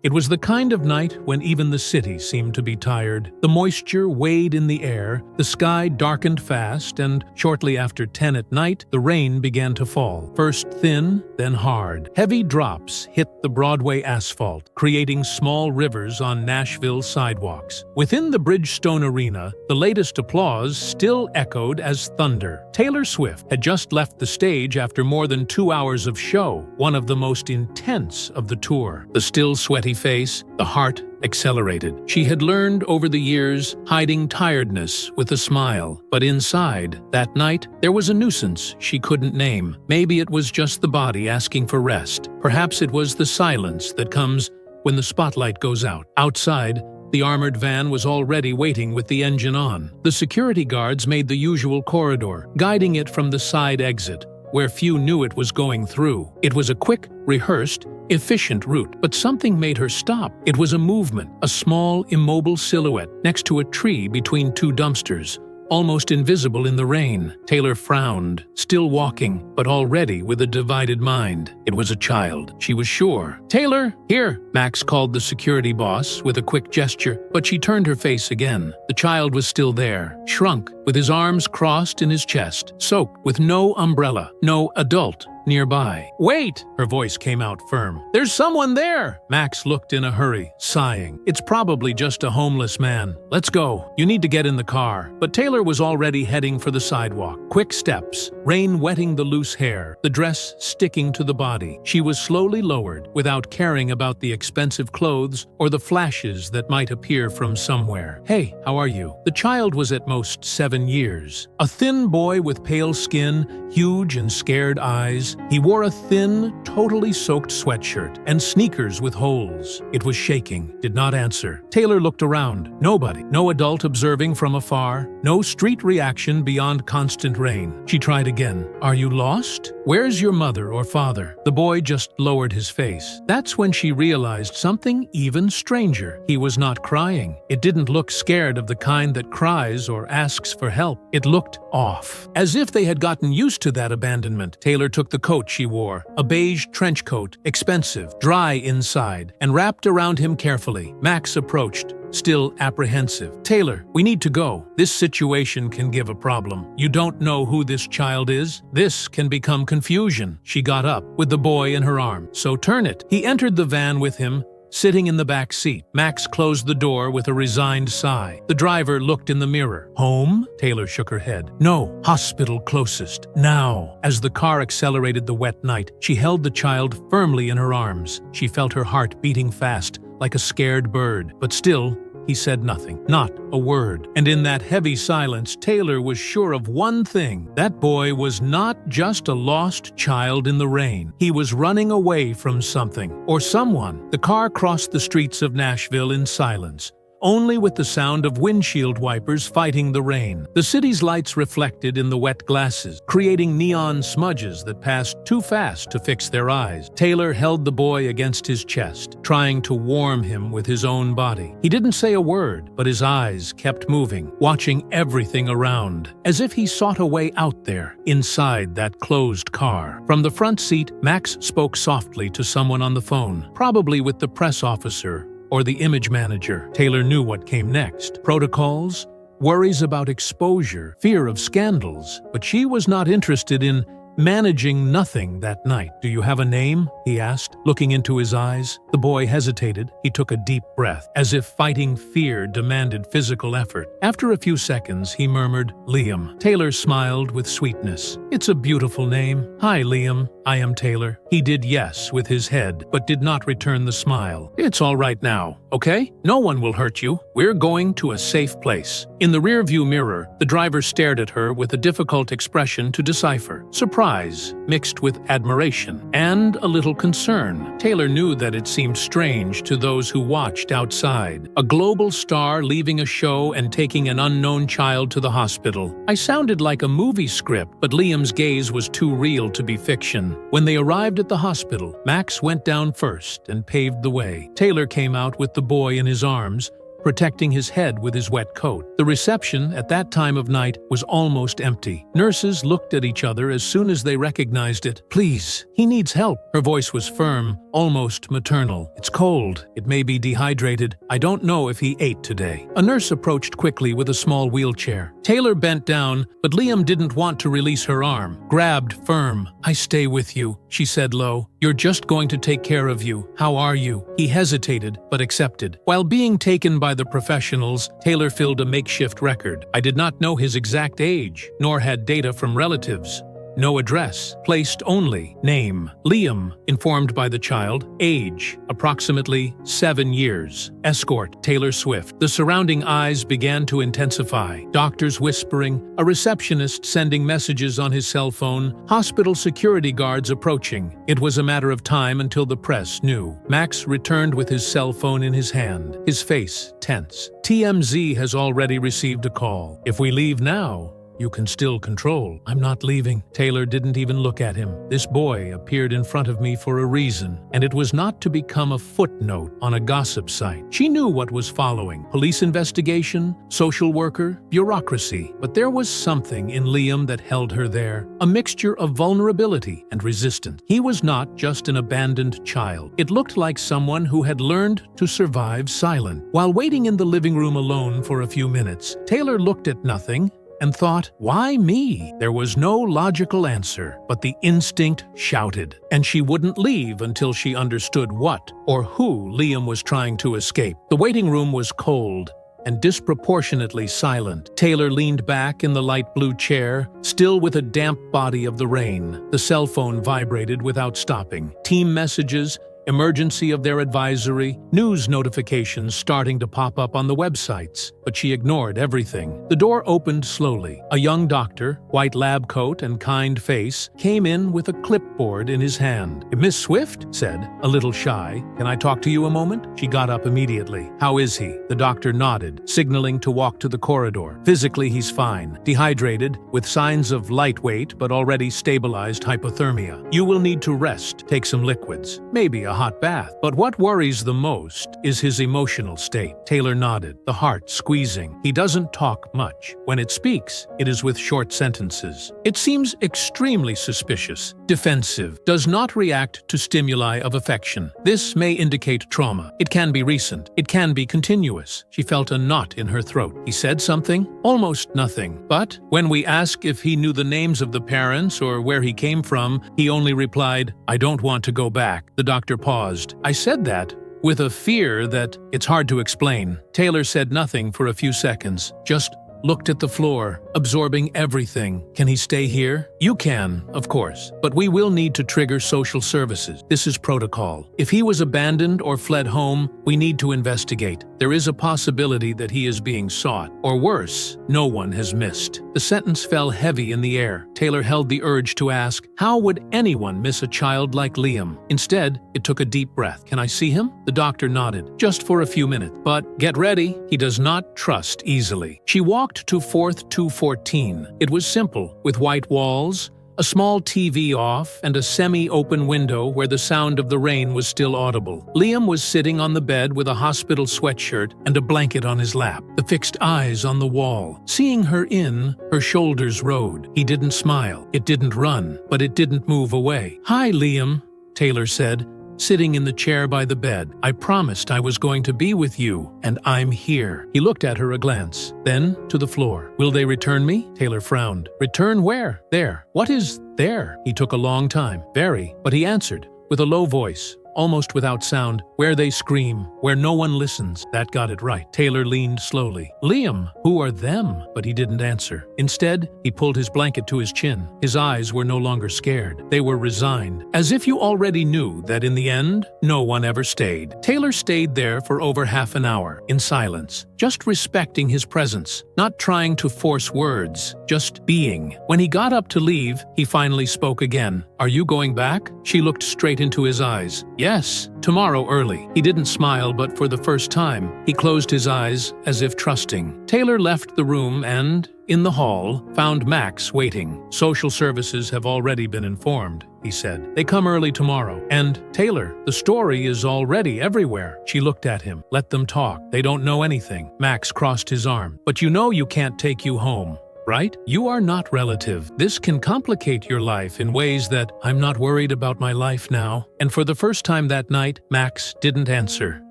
It was the kind of night when even the city seemed to be tired. The moisture weighed in the air, the sky darkened fast, and shortly after 10 at night, the rain began to fall. First thin, then hard. Heavy drops hit the Broadway asphalt, creating small rivers on Nashville's sidewalks. Within the Bridgestone Arena, the latest applause still echoed as thunder. Taylor Swift had just left the stage after more than 2 hours of show, one of the most intense of the tour. The still sweaty face, the heart accelerated. She had learned over the years hiding tiredness with a smile, but inside, that night, there was a nuisance she couldn't name. Maybe it was just the body asking for rest. Perhaps it was the silence that comes when the spotlight goes out. Outside, the armored van was already waiting with the engine on. The security guards made the usual corridor, guiding it from the side exit, where few knew it was going through. It was a quick, rehearsed, efficient route, but something made her stop. It was a movement, a small, immobile silhouette next to a tree between two dumpsters, almost invisible in the rain. Taylor frowned, still walking, but already with a divided mind. It was a child, she was sure. "Taylor, here!" Max called the security boss with a quick gesture, but she turned her face again. The child was still there, shrunk, with his arms crossed in his chest, soaked, with no umbrella, no adult nearby. "Wait!" Her voice came out firm. "There's someone there!" Max looked in a hurry, sighing. "It's probably just a homeless man. Let's go. You need to get in the car." But Taylor was already heading for the sidewalk. Quick steps, rain wetting the loose hair, the dress sticking to the body. She was slowly lowered, without caring about the expensive clothes or the flashes that might appear from somewhere. "Hey, how are you?" The child was at most 7 years. A thin boy with pale skin, huge and scared eyes. He wore a thin, totally soaked sweatshirt and sneakers with holes. It was shaking, did not answer. Taylor looked around. Nobody. No adult observing from afar. No street reaction beyond constant rain. She tried again. "Are you lost? Where's your mother or father?" The boy just lowered his face. That's when she realized something even stranger. He was not crying. It didn't look scared of the kind that cries or asks for help. It looked off. As if they had gotten used to that abandonment. Taylor took the coat she wore, a beige trench coat, expensive, dry inside, and wrapped around him carefully. Max approached, still apprehensive. "Taylor, we need to go. This situation can give a problem. You don't know who this child is? This can become confusion." She got up, with the boy in her arm. "So turn it." He entered the van with him, sitting in the back seat. Max closed the door with a resigned sigh. The driver looked in the mirror. "Home?" Taylor shook her head. "No, hospital closest. Now." As the car accelerated the wet night, she held the child firmly in her arms. She felt her heart beating fast, like a scared bird. But still, he said nothing, not a word. And in that heavy silence, Taylor was sure of one thing. That boy was not just a lost child in the rain. He was running away from something, or someone. The car crossed the streets of Nashville in silence, only with the sound of windshield wipers fighting the rain. The city's lights reflected in the wet glasses, creating neon smudges that passed too fast to fix their eyes. Taylor held the boy against his chest, trying to warm him with his own body. He didn't say a word, but his eyes kept moving, watching everything around, as if he sought a way out there, inside that closed car. From the front seat, Max spoke softly to someone on the phone, probably with the press officer or the image manager. Taylor knew what came next. Protocols, worries about exposure, fear of scandals. But she was not interested in managing nothing that night. "Do you have a name?" he asked, looking into his eyes. The boy hesitated. He took a deep breath, as if fighting fear demanded physical effort. After a few seconds, he murmured, "Liam." Taylor smiled with sweetness. "It's a beautiful name." "Hi, Liam. I am Taylor." He did yes with his head, but did not return the smile. "It's all right now, okay? No one will hurt you. We're going to a safe place." In the rearview mirror, the driver stared at her with a difficult expression to decipher. Surprise, mixed with admiration, and a little concern. Taylor knew that it seemed strange to those who watched outside. A global star leaving a show and taking an unknown child to the hospital. I sounded like a movie script, but Liam's gaze was too real to be fiction. When they arrived at the hospital, Max went down first and paved the way. Taylor came out with the boy in his arms, protecting his head with his wet coat. The reception at that time of night was almost empty. Nurses looked at each other as soon as they recognized it. "Please, he needs help." Her voice was firm, almost maternal. "It's cold. It may be dehydrated. I don't know if he ate today." A nurse approached quickly with a small wheelchair. Taylor bent down, but Liam didn't want to release her arm. Grabbed firm. "I stay with you," she said low. "You're just going to take care of you. How are you?" He hesitated, but accepted. While being taken by the professionals, Taylor filled a makeshift record. "I did not know his exact age, nor had data from relatives. No address. Placed only. Name. Liam," informed by the child. Age. Approximately 7 years. Escort. Taylor Swift. The surrounding eyes began to intensify. Doctors whispering, a receptionist sending messages on his cell phone, hospital security guards approaching. It was a matter of time until the press knew. Max returned with his cell phone in his hand, his face tense. "TMZ has already received a call. If we leave now, you can still control." "I'm not leaving." Taylor didn't even look at him. "This boy appeared in front of me for a reason, and it was not to become a footnote on a gossip site." She knew what was following: police investigation, social worker, bureaucracy. But there was something in Liam that held her there, a mixture of vulnerability and resistance. He was not just an abandoned child. It looked like someone who had learned to survive silent. While waiting in the living room alone for a few minutes, Taylor looked at nothing and thought, "Why me?" There was no logical answer, but the instinct shouted, and she wouldn't leave until she understood what or who Liam was trying to escape. The waiting room was cold and disproportionately silent. Taylor leaned back in the light blue chair, still with a damp body of the rain. The cell phone vibrated without stopping. Team messages, emergency of their advisory, news notifications starting to pop up on the websites, but she ignored everything. The door opened slowly. A young doctor, white lab coat and kind face, came in with a clipboard in his hand. "Miss Swift?" said, a little shy. "Can I talk to you a moment?" She got up immediately. "How is he?" The doctor nodded, signaling to walk to the corridor. "Physically, he's fine. Dehydrated, with signs of lightweight but already stabilized hypothermia. You will need to rest, take some liquids, maybe a hot bath. But what worries the most is his emotional state." Taylor nodded, the heart squeezing. "He doesn't talk much. When it speaks, it is with short sentences. It seems extremely suspicious, defensive, does not react to stimuli of affection. This may indicate trauma. It can be recent. It can be continuous." She felt a knot in her throat. "He said something?" "Almost nothing. But when we asked if he knew the names of the parents or where he came from, he only replied, 'I don't want to go back.'" The doctor paused. "I said that with a fear that it's hard to explain." Taylor said nothing for a few seconds, just looked at the floor, absorbing everything. "Can he stay here?" "You can, of course, but we will need to trigger social services. This is protocol. If he was abandoned or fled home, we need to investigate. There is a possibility that he is being sought. Or worse, no one has missed." The sentence fell heavy in the air. Taylor held the urge to ask, how would anyone miss a child like Liam? Instead, it took a deep breath. "Can I see him?" The doctor nodded. "Just for a few minutes. But get ready. He does not trust easily." She walked to 4th 214. It was simple, with white walls, a small TV off, and a semi-open window where the sound of the rain was still audible. Liam was sitting on the bed with a hospital sweatshirt and a blanket on his lap, the fixed eyes on the wall. Seeing her in, her shoulders rode. He didn't smile. It didn't run, but it didn't move away. "Hi, Liam," Taylor said, sitting in the chair by the bed. "I promised I was going to be with you, and I'm here." He looked at her a glance, then to the floor. "Will they return me?" Taylor frowned. "Return where?" "There." "What is there?" He took a long time. "Very." But he answered, with a low voice, almost without sound, "Where they scream, where no one listens." That got it right. Taylor leaned slowly. "Liam, who are them?" But he didn't answer. Instead, he pulled his blanket to his chin. His eyes were no longer scared. They were resigned, as if you already knew that in the end, no one ever stayed. Taylor stayed there for over half an hour, in silence, just respecting his presence, not trying to force words, just being. When he got up to leave, he finally spoke again. "Are you going back?" She looked straight into his eyes. "Yes, tomorrow early." He didn't smile, but for the first time, he closed his eyes as if trusting. Taylor left the room and, in the hall, found Max waiting. "Social services have already been informed," he said. "They come early tomorrow. And, Taylor, the story is already everywhere." She looked at him. "Let them talk. They don't know anything." Max crossed his arm. "But you know you can't take you home. right? You are not relative. This can complicate your life in ways that I'm not worried about my life now. And for the first time that night, Max didn't answer.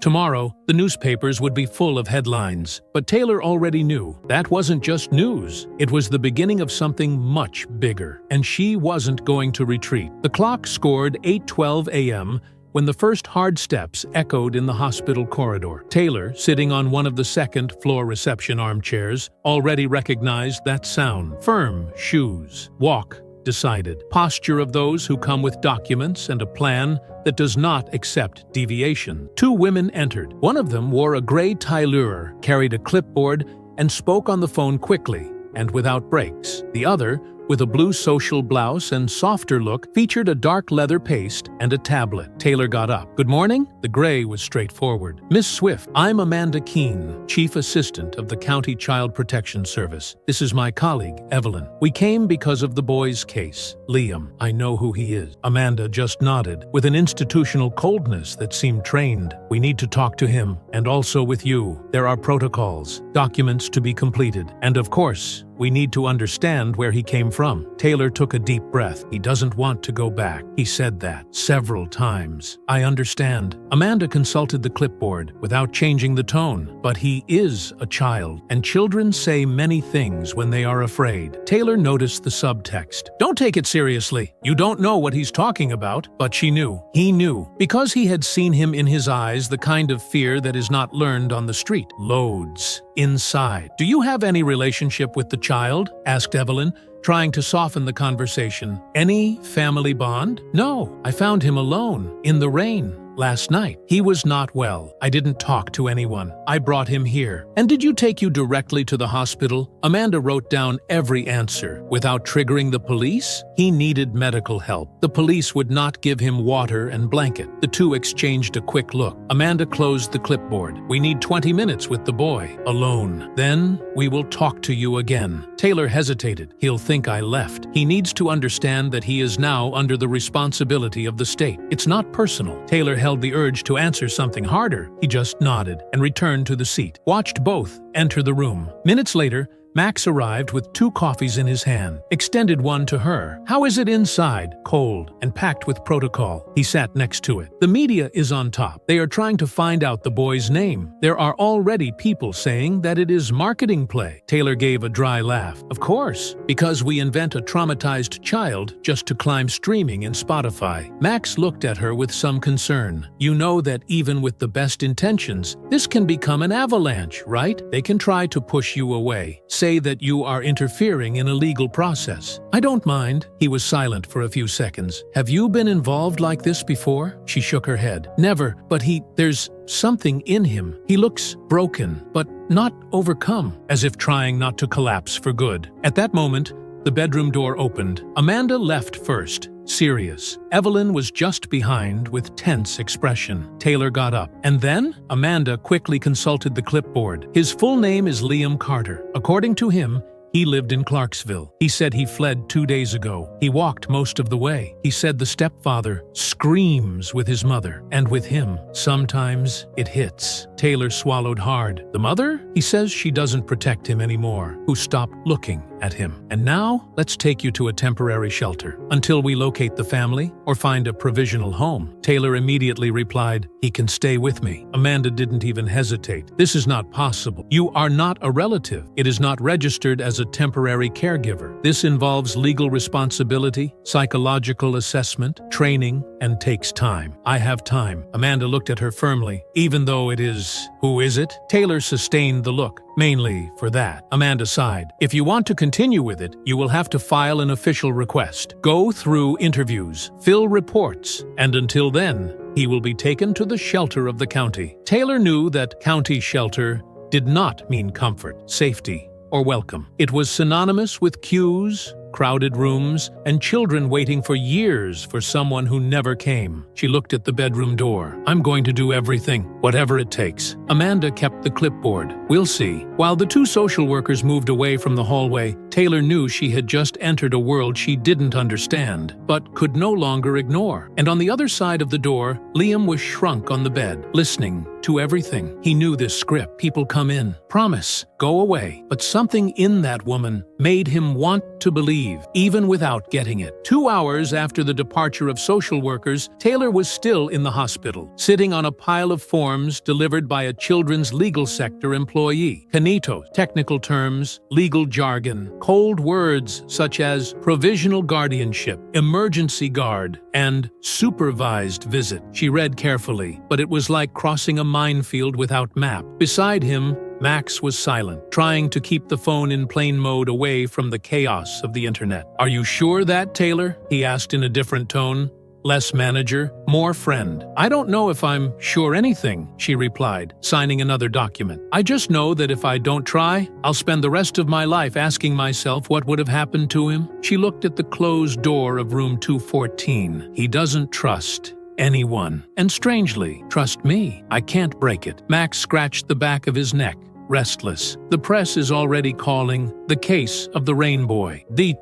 Tomorrow, the newspapers would be full of headlines. But Taylor already knew that wasn't just news. It was the beginning of something much bigger. And she wasn't going to retreat. The clock scored 8:12 a.m. when the first hard steps echoed in the hospital corridor. Taylor, sitting on one of the second-floor reception armchairs, already recognized that sound. Firm shoes. Walk decided. Posture of those who come with documents and a plan that does not accept deviation. Two women entered. One of them wore a gray tailleur, carried a clipboard, and spoke on the phone quickly and without breaks. The other, with a blue social blouse and softer look, featured a dark leather paste and a tablet. Taylor got up. "Good morning." The gray was straightforward. "Miss Swift, I'm Amanda Keene, Chief Assistant of the County Child Protection Service. This is my colleague, Evelyn. We came because of the boy's case. Liam, I know who he is." Amanda just nodded, with an institutional coldness that seemed trained. "We need to talk to him, and also with you. There are protocols, documents to be completed, and of course, we need to understand where he came from." Taylor took a deep breath. He doesn't want to go back. He said that several times. "I understand." Amanda consulted the clipboard without changing the tone. "But he is a child, and children say many things when they are afraid." Taylor noticed the subtext. "Don't take it seriously. You don't know what he's talking about." But she knew. He knew. Because he had seen him in his eyes, the kind of fear that is not learned on the street. Loads. Inside. "Do you have any relationship with the child?" asked Evelyn, trying to soften the conversation. "Any family bond?" "No, I found him alone, in the rain, last night. He was not well. I didn't talk to anyone. I brought him here." "And did you take you directly to the hospital?" Amanda wrote down every answer. "Without triggering the police?" He needed medical help. The police would not give him water and blanket. The two exchanged a quick look. Amanda closed the clipboard. "We need 20 minutes with the boy, alone. Then we will talk to you again." Taylor hesitated. "He'll think I left." He needs to understand that he is now under the responsibility of the state. It's not personal. Taylor held the urge to answer something harder. He just nodded and returned to the seat. Watched both enter the room. Minutes later, Max arrived with 2 coffees in his hand, extended one to her. "How is it inside?" "Cold and packed with protocol." He sat next to it. "The media is on top. They are trying to find out the boy's name. There are already people saying that it is marketing play." Taylor gave a dry laugh. "Of course, because we invent a traumatized child just to climb streaming in Spotify." Max looked at her with some concern. "You know that even with the best intentions, this can become an avalanche, right? They can try to push you away. Say that you are interfering in a legal process." "I don't mind." He was silent for a few seconds. "Have you been involved like this before?" She shook her head. "Never, but there's something in him. He looks broken, but not overcome, as if trying not to collapse for good." At that moment, the bedroom door opened. Amanda left first, serious. Evelyn was just behind with tense expression. Taylor got up. "And then?" Amanda quickly consulted the clipboard. "His full name is Liam Carter. According to him, he lived in Clarksville. He said he fled 2 days ago. He walked most of the way. He said the stepfather screams with his mother, and with him, sometimes it hits." Taylor swallowed hard. "The mother?" "He says she doesn't protect him anymore, who stopped looking at him. And now, let's take you to a temporary shelter, until we locate the family or find a provisional home." Taylor immediately replied, "He can stay with me." Amanda didn't even hesitate. "This is not possible. You are not a relative. It is not registered as a temporary caregiver. This involves legal responsibility, psychological assessment, training, and takes time." "I have time." Amanda looked at her firmly. "Even though it is..." "Who is it?" Taylor sustained the look. "Mainly for that." Amanda sighed. "If you want to continue with it, you will have to file an official request, go through interviews, fill reports, and until then, he will be taken to the shelter of the county." Taylor knew that county shelter did not mean comfort, safety, or welcome. It was synonymous with queues, crowded rooms, and children waiting for years for someone who never came. She looked at the bedroom door. "I'm going to do everything, whatever it takes." Amanda kept the clipboard. "We'll see." While the 2 social workers moved away from the hallway, Taylor knew she had just entered a world she didn't understand, but could no longer ignore. And on the other side of the door, Liam was shrunk on the bed, listening to everything. He knew this script. People come in, promise, go away. But something in that woman made him want to believe, even without getting it. 2 hours after the departure of social workers, Taylor was still in the hospital, sitting on a pile of forms delivered by a children's legal sector employee. Canitos, technical terms, legal jargon, cold words such as provisional guardianship, emergency guard, and supervised visit. She read carefully, but it was like crossing a minefield without map. Beside him, Max was silent, trying to keep the phone in plane mode away from the chaos of the internet. "Are you sure that, Taylor?" he asked in a different tone. Less manager, more friend. "I don't know if I'm sure anything," she replied, signing another document. "I just know that if I don't try, I'll spend the rest of my life asking myself what would have happened to him." She looked at the closed door of room 214. "He doesn't trust anyone. And strangely, trust me. I can't break it." Max scratched the back of his neck, restless. "The press is already calling the case of the Rainbow. The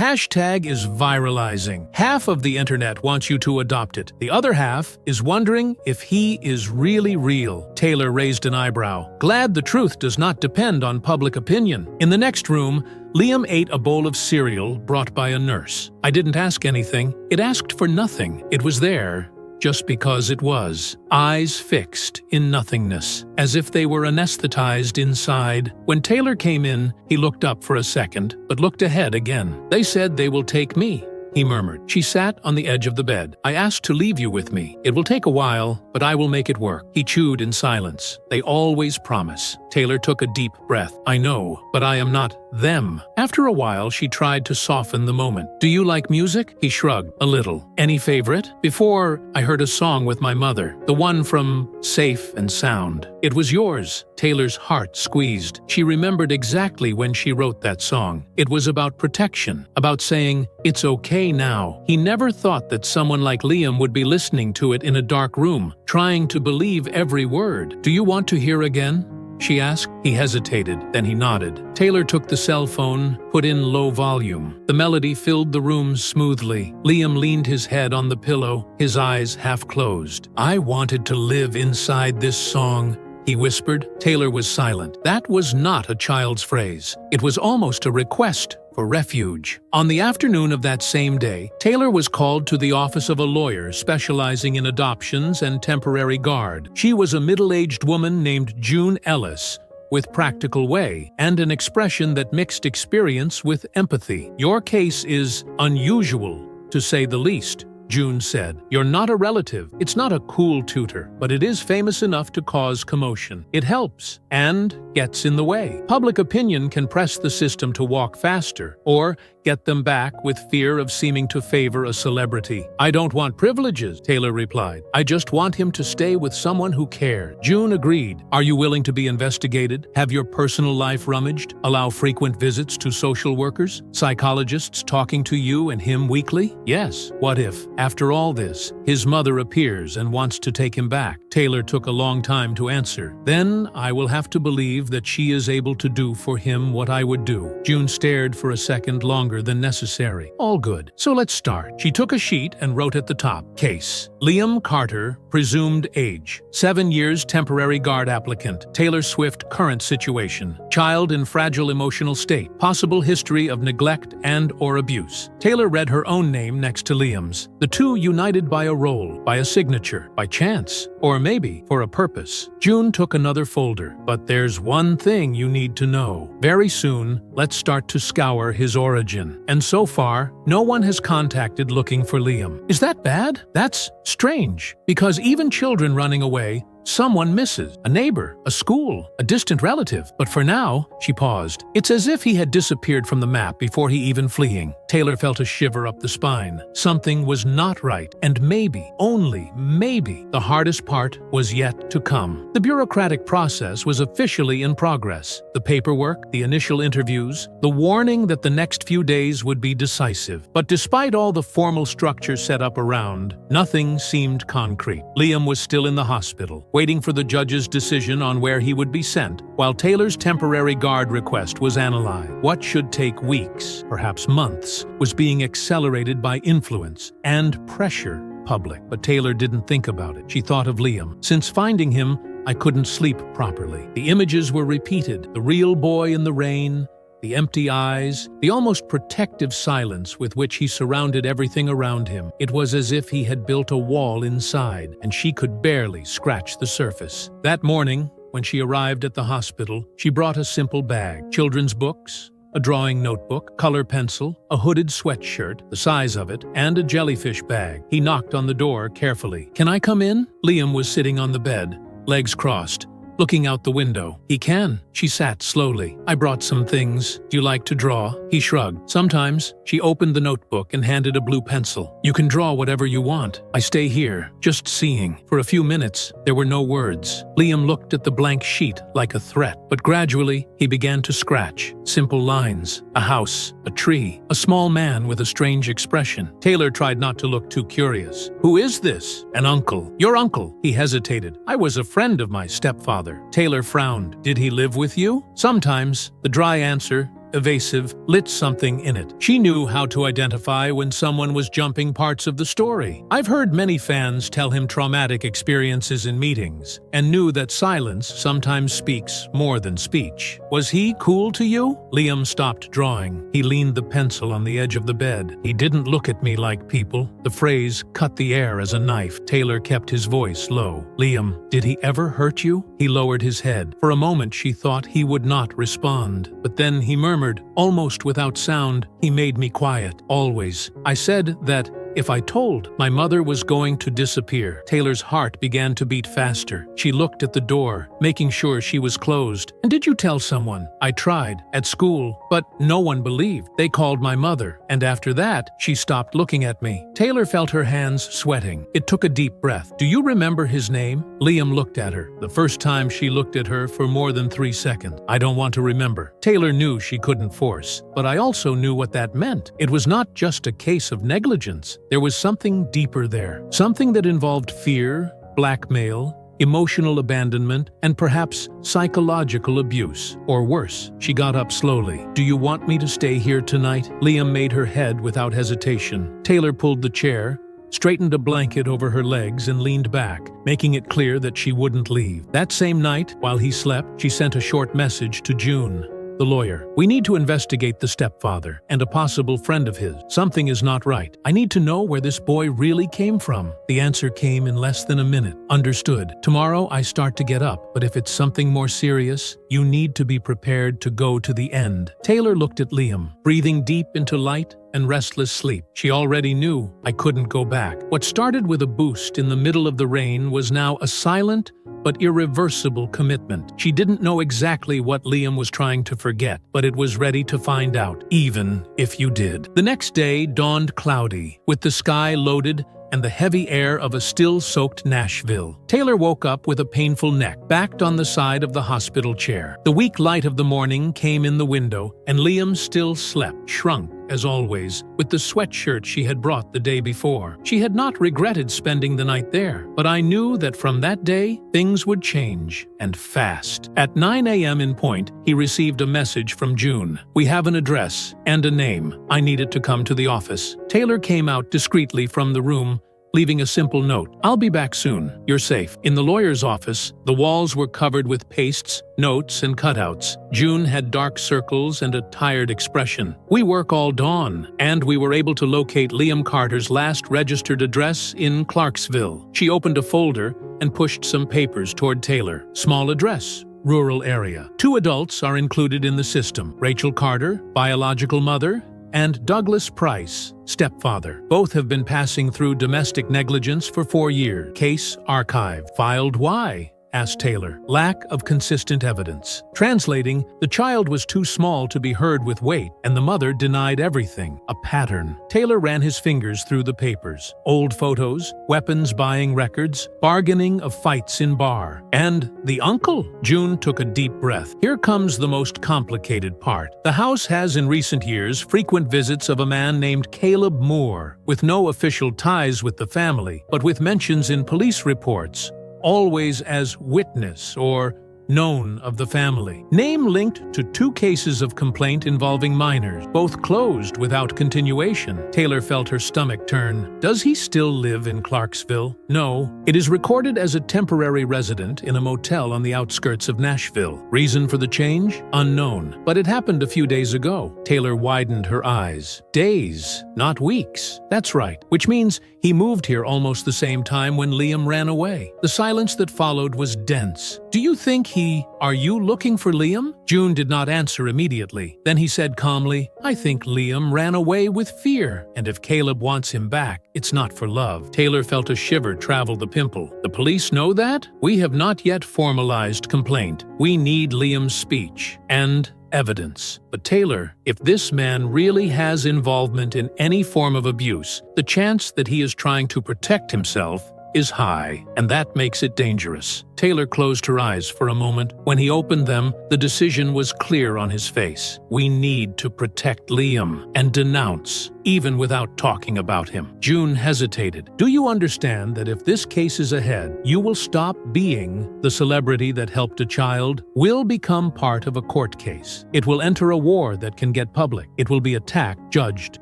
hashtag is viralizing. Half of the internet wants you to adopt it. The other half is wondering if he is really real." Taylor raised an eyebrow. "Glad the truth does not depend on public opinion." In the next room, Liam ate a bowl of cereal brought by a nurse. "I didn't ask anything. It asked for nothing. It was there just because it was. Eyes fixed in nothingness, as if they were anesthetized inside." When Taylor came in, he looked up for a second, but looked ahead again. "They said they will take me," he murmured. She sat on the edge of the bed. "I asked to leave you with me. It will take a while, but I will make it work." He chewed in silence. "They always promise." Taylor took a deep breath. "I know, but I am not them." After a while, she tried to soften the moment. "Do you like music?" He shrugged. "A little." "Any favorite?" "Before, I heard a song with my mother. The one from Safe and Sound." "It was yours." Taylor's heart squeezed. She remembered exactly when she wrote that song. It was about protection, about saying, "It's okay now." He never thought that someone like Liam would be listening to it in a dark room, trying to believe every word. "Do you want to hear again?" she asked. He hesitated, then he nodded. Taylor took the cell phone, put in low volume. The melody filled the room smoothly. Liam leaned his head on the pillow, his eyes half closed. "I wanted to live inside this song," he whispered. Taylor was silent. That was not a child's phrase. It was almost a request for refuge. On the afternoon of that same day, Taylor was called to the office of a lawyer specializing in adoptions and temporary guard. She was a middle-aged woman named June Ellis, with practical way and an expression that mixed experience with empathy. "Your case is unusual, to say the least," June said. "You're not a relative. It's not a cool tutor, but it is famous enough to cause commotion. It helps and gets in the way. Public opinion can press the system to walk faster or get them back with fear of seeming to favor a celebrity." "I don't want privileges," Taylor replied. "I just want him to stay with someone who cared." June agreed. "Are you willing to be investigated? Have your personal life rummaged? Allow frequent visits to social workers? Psychologists talking to you and him weekly?" "Yes." "What if, after all this, his mother appears and wants to take him back?" Taylor took a long time to answer. "Then I will have to believe that she is able to do for him what I would do." June stared for a second longer than necessary. "All good. So let's start." She took a sheet and wrote at the top, "Case. Liam Carter, presumed age. 7 years temporary guard applicant. Taylor Swift current situation. Child in fragile emotional state. Possible history of neglect and or abuse." Taylor read her own name next to Liam's. The two united by a role, by a signature, by chance, or maybe for a purpose. June took another folder. "But there's one thing you need to know. Very soon, let's start to scour his origin. And so far, no one has contacted looking for Liam." "Is that bad?" "That's strange, because even children running away, someone misses. A neighbor, a school, a distant relative. But for now," she paused, "it's as if he had disappeared from the map before he even fleeing." Taylor felt a shiver up the spine. Something was not right, and maybe, only maybe, the hardest part was yet to come. The bureaucratic process was officially in progress. The paperwork, the initial interviews, the warning that the next few days would be decisive. But despite all the formal structure set up around, nothing seemed concrete. Liam was still in the hospital, waiting for the judge's decision on where he would be sent, while Taylor's temporary guard request was analyzed. What should take weeks, perhaps months, was being accelerated by influence and pressure public. But Taylor didn't think about it. She thought of Liam. Since finding him, I couldn't sleep properly. The images were repeated. The real boy in the rain, the empty eyes, the almost protective silence with which he surrounded everything around him. It was as if he had built a wall inside, and she could barely scratch the surface. That morning, when she arrived at the hospital, she brought a simple bag: children's books, a drawing notebook, color pencil, a hooded sweatshirt, the size of it, and a jellyfish bag. He knocked on the door carefully. "Can I come in?" Liam was sitting on the bed, legs crossed, looking out the window. "He can." She sat slowly. "I brought some things. Do you like to draw?" He shrugged. "Sometimes." She opened the notebook and handed a blue pencil. "You can draw whatever you want. I stay here, just seeing." For a few minutes, there were no words. Liam looked at the blank sheet like a threat, but gradually, he began to scratch. Simple lines, a house, a tree, a small man with a strange expression. Taylor tried not to look too curious. "Who is this?" "An uncle." "Your uncle?" He hesitated. "I was a friend of my stepfather." Taylor frowned. "Did he live with you?" "Sometimes." The dry answer, evasive, lit something in it. She knew how to identify when someone was jumping parts of the story. "I've heard many fans tell him traumatic experiences in meetings, and knew that silence sometimes speaks more than speech." "Was he cool to you?" Liam stopped drawing. He leaned the pencil on the edge of the bed. "He didn't look at me like people." The phrase cut the air as a knife. Taylor kept his voice low. "Liam, did he ever hurt you?" He lowered his head. For a moment she thought he would not respond, but then he murmured, almost without sound, "He made me quiet, always. I said that if I told, my mother was going to disappear." Taylor's heart began to beat faster. She looked at the door, making sure she was closed. "And did you tell someone?" "I tried, at school, but no one believed. They called my mother, and after that, she stopped looking at me." Taylor felt her hands sweating. It took a deep breath. "Do you remember his name?" Liam looked at her. The first time she looked at her for more than 3 seconds. "I don't want to remember." Taylor knew she couldn't force, but I also knew what that meant. It was not just a case of negligence. There was something deeper there, something that involved fear, blackmail, emotional abandonment, and perhaps psychological abuse. Or worse. She got up slowly. "Do you want me to stay here tonight?" Liam made her head without hesitation. Taylor pulled the chair, straightened a blanket over her legs, and leaned back, making it clear that she wouldn't leave. That same night, while he slept, she sent a short message to June, the lawyer. "We need to investigate the stepfather and a possible friend of his. Something is not right. I need to know where this boy really came from." The answer came in less than a minute. "Understood. Tomorrow I start to get up, but if it's something more serious, you need to be prepared to go to the end." Taylor looked at Liam, breathing deep into light and restless sleep. She already knew I couldn't go back. What started with a boost in the middle of the rain was now a silent but irreversible commitment. She didn't know exactly what Liam was trying to forget, but it was ready to find out, even if you did. The next day dawned cloudy, with the sky loaded and the heavy air of a still-soaked Nashville. Taylor woke up with a painful neck, backed on the side of the hospital chair. The weak light of the morning came in the window, and Liam still slept, shrunk, as always, with the sweatshirt she had brought the day before. She had not regretted spending the night there, but I knew that from that day, things would change, and fast. At 9 a.m. in point, he received a message from June. "We have an address and a name. I need it to come to the office." Taylor came out discreetly from the room, leaving a simple note. "I'll be back soon. You're safe." In the lawyer's office, the walls were covered with pastes, notes, and cutouts. June had dark circles and a tired expression. "We work all dawn," and we were able to locate Liam Carter's last registered address in Clarksville. She opened a folder and pushed some papers toward Taylor. "Small address. Rural area. 2 adults are included in the system. Rachel Carter, biological mother, and Douglas Price, stepfather. Both have been passing through domestic negligence for 4 years. Case archived." "Filed why?" asked Taylor. "Lack of consistent evidence." Translating, the child was too small to be heard with weight, and the mother denied everything. A pattern. Taylor ran his fingers through the papers. Old photos, weapons buying records, bargaining of fights in bar. And the uncle? June took a deep breath. Here comes the most complicated part. The house has in recent years frequent visits of a man named Caleb Moore, with no official ties with the family, but with mentions in police reports. always as witness or known of the family. Name linked to 2 cases of complaint involving minors, both closed without continuation. Taylor felt her stomach turn. Does he still live in Clarksville? No. It is recorded as a temporary resident in a motel on the outskirts of Nashville. Reason for the change? Unknown. But it happened a few days ago. Taylor widened her eyes. Days, not weeks. That's right. Which means he moved here almost the same time when Liam ran away. The silence that followed was dense. Do you think Are you looking for Liam? June did not answer immediately. Then he said calmly, I think Liam ran away with fear, and if Caleb wants him back, it's not for love. Taylor felt a shiver travel the pimple. The police know that? We have not yet formalized complaint. We need Liam's speech and evidence. But Taylor, if this man really has involvement in any form of abuse, the chance that he is trying to protect himself is high, and that makes it dangerous. Taylor closed her eyes for a moment. When he opened them, the decision was clear on his face. We need to protect Liam and denounce, even without talking about him. June hesitated. Do you understand that if this case is ahead, you will stop being the celebrity that helped a child? Will become part of a court case. It will enter a war that can get public. It will be attacked, judged,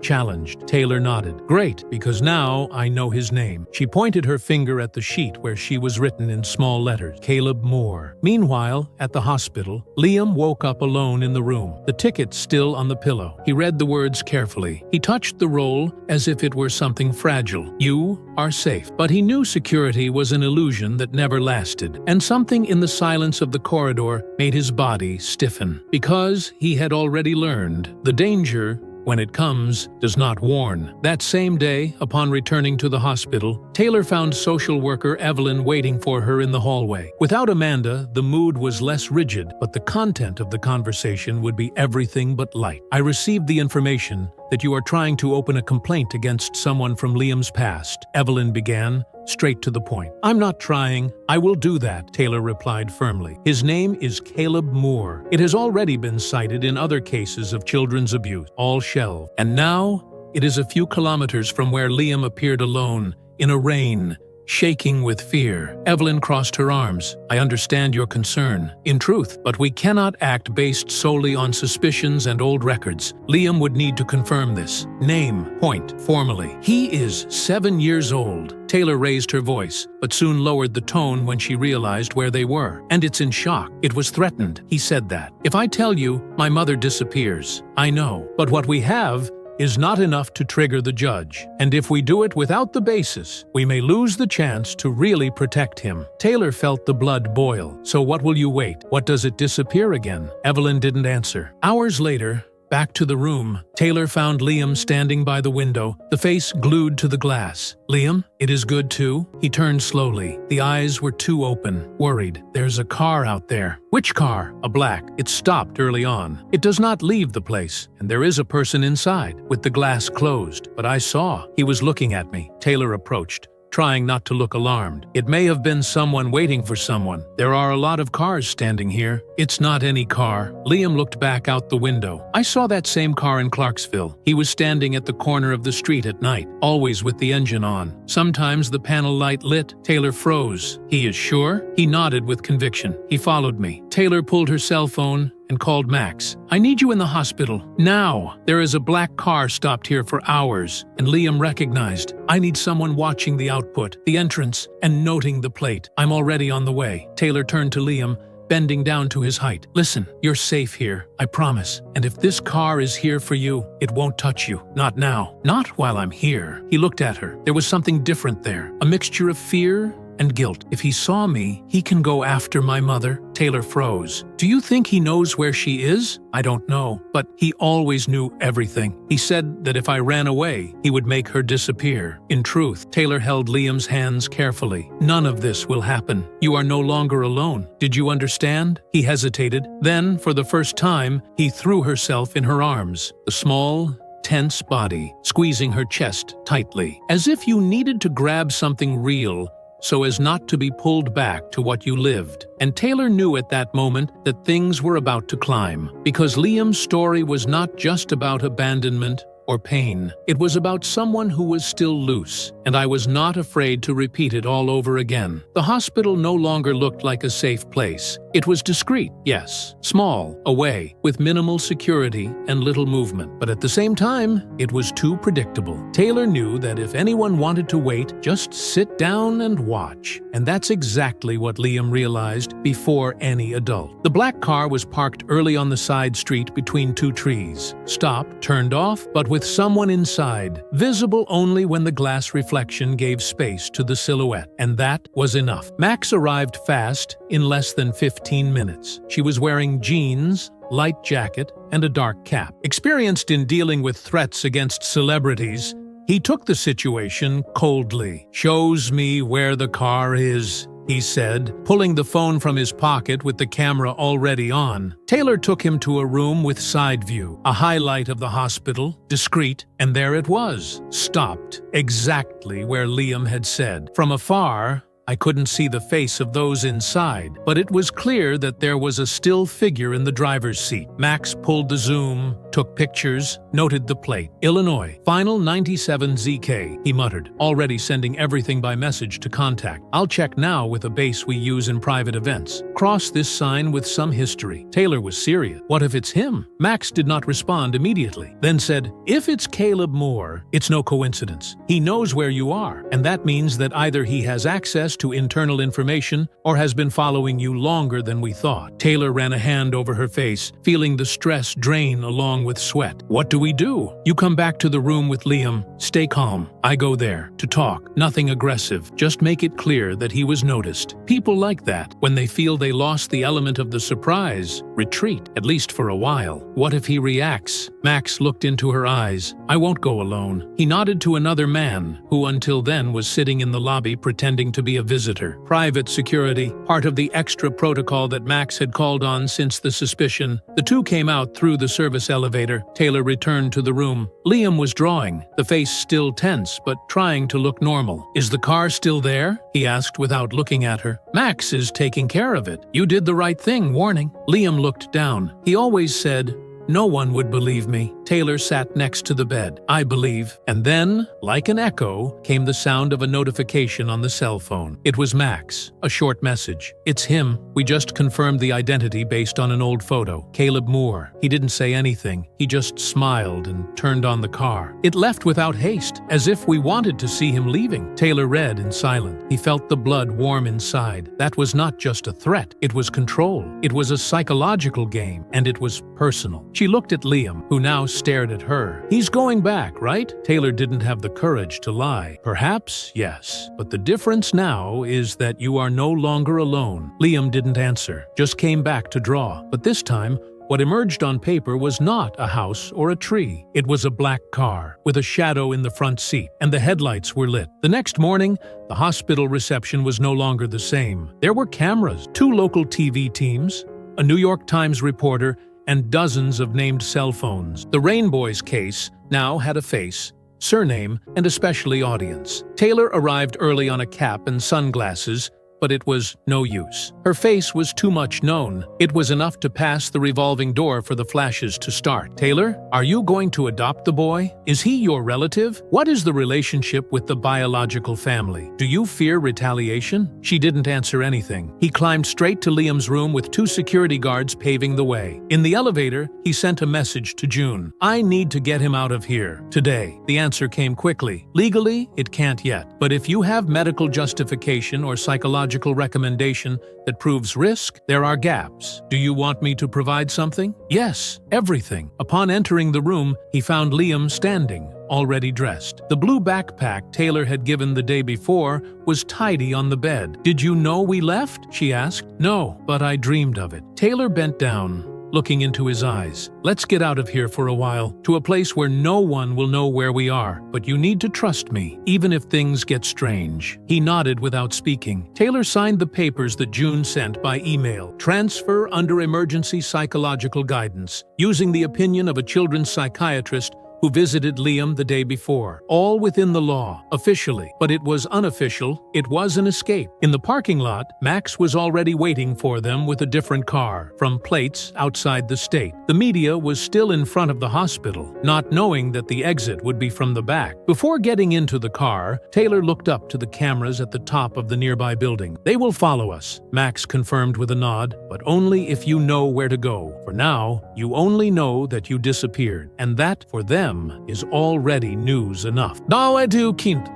challenged. Taylor nodded. Great, because now I know his name. She pointed her finger at the sheet where she was written in small letters. Caleb Moore. Meanwhile, at the hospital, Liam woke up alone in the room, the ticket still on the pillow. He read the words carefully. He touched the roll as if it were something fragile. You are safe. But he knew security was an illusion that never lasted, and something in the silence of the corridor made his body stiffen. Because he had already learned, the danger, when it comes, does not warn. That same day, upon returning to the hospital, Taylor found social worker Evelyn waiting for her in the hallway. Without Amanda, the mood was less rigid, but the content of the conversation would be everything but light. I received the information that you are trying to open a complaint against someone from Liam's past, Evelyn began, straight to the point. I'm not trying. I will do that, Taylor replied firmly. His name is Caleb Moore. It has already been cited in other cases of children's abuse, all shelved. And now, it is a few kilometers from where Liam appeared alone, in a rain, shaking with fear. Evelyn crossed her arms. I understand your concern, in truth, but we cannot act based solely on suspicions and old records. Liam would need to confirm this. Name, point, formally. He is 7 years old. Taylor raised her voice, but soon lowered the tone when she realized where they were. And it's in shock. It was threatened. He said that. If I tell you, my mother disappears. I know. But what we have is not enough to trigger the judge. And if we do it without the basis, we may lose the chance to really protect him. Taylor felt the blood boil. So what will you wait? What does it disappear again? Evelyn didn't answer. Hours later, back to the room, Taylor found Liam standing by the window, the face glued to the glass. Liam, it is good too? He turned slowly. The eyes were too open, worried. There's a car out there. Which car? A black. It stopped early on. It does not leave the place, and there is a person inside, with the glass closed. But I saw. He was looking at me. Taylor approached, trying not to look alarmed. It may have been someone waiting for someone. There are a lot of cars standing here. It's not any car. Liam looked back out the window. I saw that same car in Clarksville. He was standing at the corner of the street at night, always with the engine on. Sometimes the panel light lit. Taylor froze. He is sure? He nodded with conviction. He followed me. Taylor pulled her cell phone and called Max. I need you in the hospital. Now! There is a black car stopped here for hours, and Liam recognized. I need someone watching the output, the entrance, and noting the plate. I'm already on the way. Taylor turned to Liam, bending down to his height. Listen, you're safe here, I promise. And if this car is here for you, it won't touch you. Not now. Not while I'm here. He looked at her. There was something different there. A mixture of fear and guilt. If he saw me, he can go after my mother. Taylor froze. Do you think he knows where she is? I don't know, but he always knew everything. He said that if I ran away, he would make her disappear. In truth, Taylor held Liam's hands carefully. None of this will happen. You are no longer alone. Did you understand? He hesitated. Then, for the first time, he threw herself in her arms. The small, tense body, squeezing her chest tightly, as if you needed to grab something real so as not to be pulled back to what you lived. And Taylor knew at that moment that things were about to climb, because Liam's story was not just about abandonment or pain. It was about someone who was still loose, and I was not afraid to repeat it all over again. The hospital no longer looked like a safe place. It was discreet, yes, small, away, with minimal security and little movement. But at the same time, it was too predictable. Taylor knew that if anyone wanted to wait, just sit down and watch. And that's exactly what Liam realized before any adult. The black car was parked early on the side street between two trees. Stopped, turned off, but with someone inside, visible only when the glass reflection gave space to the silhouette. And that was enough. Max arrived fast, in less than 15 minutes. She was wearing jeans, light jacket, and a dark cap. Experienced in dealing with threats against celebrities, he took the situation coldly. "Shows me where the car is," he said, pulling the phone from his pocket with the camera already on. Taylor took him to a room with side view, a highlight of the hospital, discreet, and there it was, stopped, exactly where Liam had said. From afar, I couldn't see the face of those inside, but it was clear that there was a still figure in the driver's seat. Max pulled the zoom, took pictures, noted the plate. "Illinois, final 97ZK, he muttered, already sending everything by message to contact. "I'll check now with a base we use in private events. Cross this sign with some history." Taylor was serious. "What if it's him?" Max did not respond immediately, then said, "If it's Caleb Moore, it's no coincidence. He knows where you are, and that means that either he has access to internal information or has been following you longer than we thought." Taylor ran a hand over her face, feeling the stress drain along with sweat. "What do we do?" "You come back to the room with Liam. Stay calm. I go there to talk. Nothing aggressive. Just make it clear that he was noticed." People like that, when they feel they lost the element of the surprise, retreat, at least for a while. What if he reacts? Max looked into her eyes. "I won't go alone." He nodded to another man, who until then was sitting in the lobby pretending to be a visitor. Private security, part of the extra protocol that Max had called on since the suspicion. The two came out through the service elevator. Taylor returned to the room. Liam was drawing, the face still tense but trying to look normal. "Is the car still there?" he asked without looking at her. "Max is taking care of it. You did the right thing, warning." Liam looked down. He always said, "No one would believe me." Taylor sat next to the bed. "I believe." And then, like an echo, came the sound of a notification on the cell phone. It was Max. A short message. "It's him. We just confirmed the identity based on an old photo. Caleb Moore." He didn't say anything. He just smiled and turned on the car. "It left without haste, as if we wanted to see him leaving." Taylor read in silence. He felt the blood warm inside. That was not just a threat. It was control. It was a psychological game, and it was personal. She looked at Liam, who now stared at her. "He's going back, right?" Taylor didn't have the courage to lie. "Perhaps, yes. But the difference now is that you are no longer alone." Liam didn't answer, just came back to draw. But this time, what emerged on paper was not a house or a tree. It was a black car, with a shadow in the front seat, and the headlights were lit. The next morning, the hospital reception was no longer the same. There were cameras, 2 local TV teams, a New York Times reporter, and dozens of named cell phones. The Rain Boys case now had a face, surname, and especially audience. Taylor arrived early on a cap and sunglasses, but it was no use. Her face was too much known. It was enough to pass the revolving door for the flashes to start. "Taylor, are you going to adopt the boy? Is he your relative? What is the relationship with the biological family? Do you fear retaliation?" She didn't answer anything. He climbed straight to Liam's room with 2 security guards paving the way. In the elevator, he sent a message to June. "I need to get him out of here. Today." The answer came quickly. "Legally, it can't yet. But if you have medical justification or psychological recommendation that proves risk, there are gaps. Do you want me to provide something?" "Yes, everything." Upon entering the room, he found Liam standing, already dressed. The blue backpack Taylor had given the day before was tidy on the bed. "Did you know we left?" she asked. "No, but I dreamed of it." Taylor bent down, looking into his eyes. "Let's get out of here for a while, to a place where no one will know where we are. But you need to trust me, even if things get strange." He nodded without speaking. Taylor signed the papers that June sent by email. "Transfer under emergency psychological guidance, using the opinion of a children's psychiatrist who who visited Liam the day before. All within the law, officially, but it was unofficial. It was an escape. In the parking lot, Max was already waiting for them with a different car, from plates outside the state. The media was still in front of the hospital, not knowing that the exit would be from the back. Before getting into the car, Taylor looked up to the cameras at the top of the nearby building. "They will follow us," Max confirmed with a nod, "but only if you know where to go. For now, you only know that you disappeared, and that, for them, is already news enough."